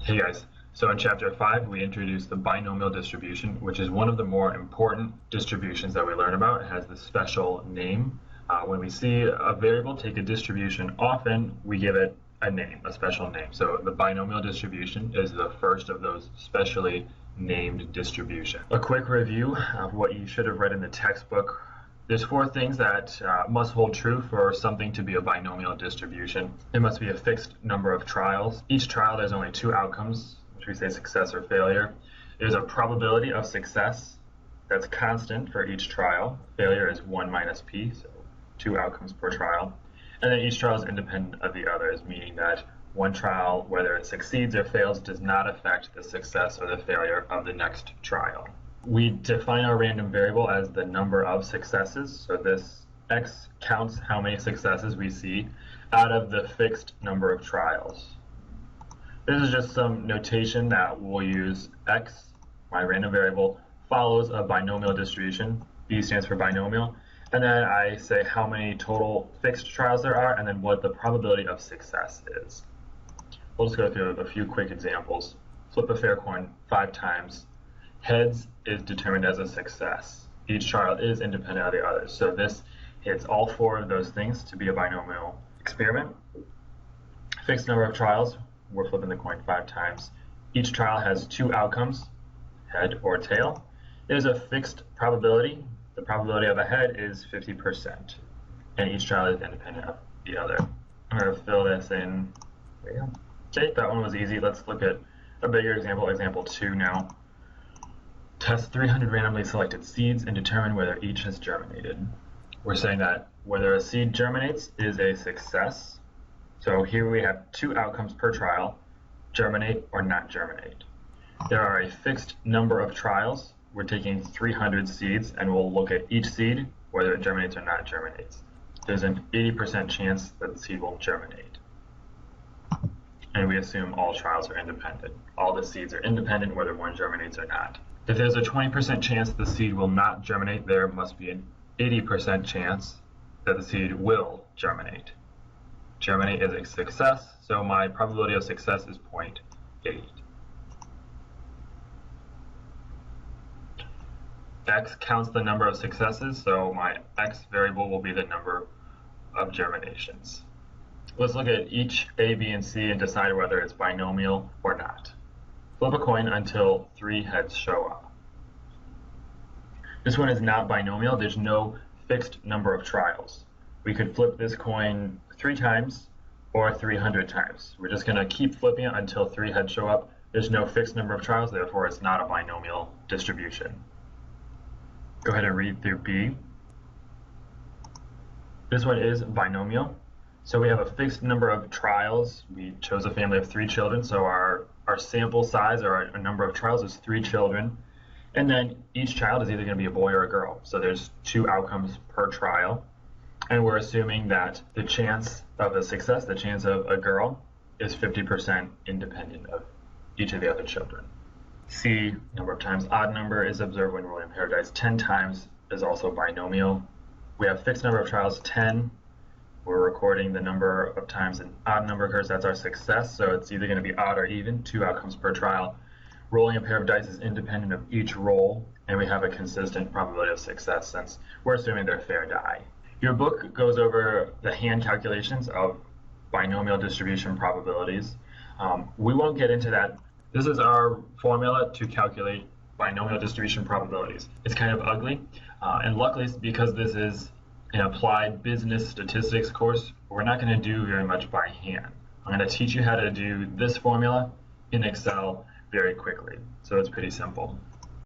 Hey guys, so in chapter 5 we introduced the binomial distribution, which is one of the more important distributions that we learn about. It has the special name. When we see a variable take a distribution, often we give it a name, a special name. So the binomial distribution is the first of those specially named distributions. A quick review of what you should have read in the textbook. There's 4 things that must hold true for something to be a binomial distribution. It must be a fixed number of trials. Each trial there's only 2 outcomes, which we say success or failure. There's a probability of success that's constant for each trial. Failure is 1 minus p, so 2 outcomes per trial. And then each trial is independent of the others, meaning that one trial, whether it succeeds or fails, does not affect the success or the failure of the next trial. We define our random variable as the number of successes. So this x counts how many successes we see out of the fixed number of trials. This is just some notation that we'll use. X, my random variable, follows a binomial distribution. B stands for binomial. And then I say how many total fixed trials there are and then what the probability of success is. We'll just go through a few quick examples. Flip a fair coin 5 times. Heads is determined as a success. Each trial is independent of the others. So this hits all 4 of those things to be a binomial experiment. Fixed number of trials, we're flipping the coin 5 times. Each trial has 2 outcomes, head or tail. There's a fixed probability. The probability of a head is 50%. And each trial is independent of the other. I'm going to fill this in. There we go. Okay, that one was easy. Let's look at a bigger example, example 2 now. Test 300 randomly selected seeds and determine whether each has germinated. We're saying that whether a seed germinates is a success. So here we have 2 outcomes per trial, germinate or not germinate. There are a fixed number of trials. We're taking 300 seeds and we'll look at each seed, whether it germinates or not germinates. There's an 80% chance that the seed will germinate. And we assume all trials are independent. All the seeds are independent whether one germinates or not. If there's a 20% chance the seed will not germinate, there must be an 80% chance that the seed will germinate. Germinate is a success, so my probability of success is 0.8. X counts the number of successes, so my X variable will be the number of germinations. Let's look at each A, B, and C and decide whether it's binomial or not. Flip a coin until 3 heads show up. This one is not binomial. There's no fixed number of trials. We could flip this coin 3 times or 300 times. We're just going to keep flipping it until 3 heads show up. There's no fixed number of trials, therefore it's not a binomial distribution. Go ahead and read through B. This one is binomial. So we have a fixed number of trials. We chose a family of 3 children, so our sample size or our number of trials is 3 children. And then each child is either going to be a boy or a girl. So there's 2 outcomes per trial. And we're assuming that the chance of a success, the chance of a girl, is 50% independent of each of the other children. C, number of times odd number is observed when ruling in paradise. 10 times is also binomial. We have fixed number of trials, 10. We're recording the number of times an odd number occurs. That's our success. So it's either going to be odd or even, 2 outcomes per trial. Rolling a pair of dice is independent of each roll, and we have a consistent probability of success since we're assuming they're fair die. Your book goes over the hand calculations of binomial distribution probabilities. We won't get into that. This is our formula to calculate binomial distribution probabilities. It's kind of ugly, and luckily because this is an applied business statistics course, we're not going to do very much by hand. I'm going to teach you how to do this formula in Excel very quickly. So it's pretty simple.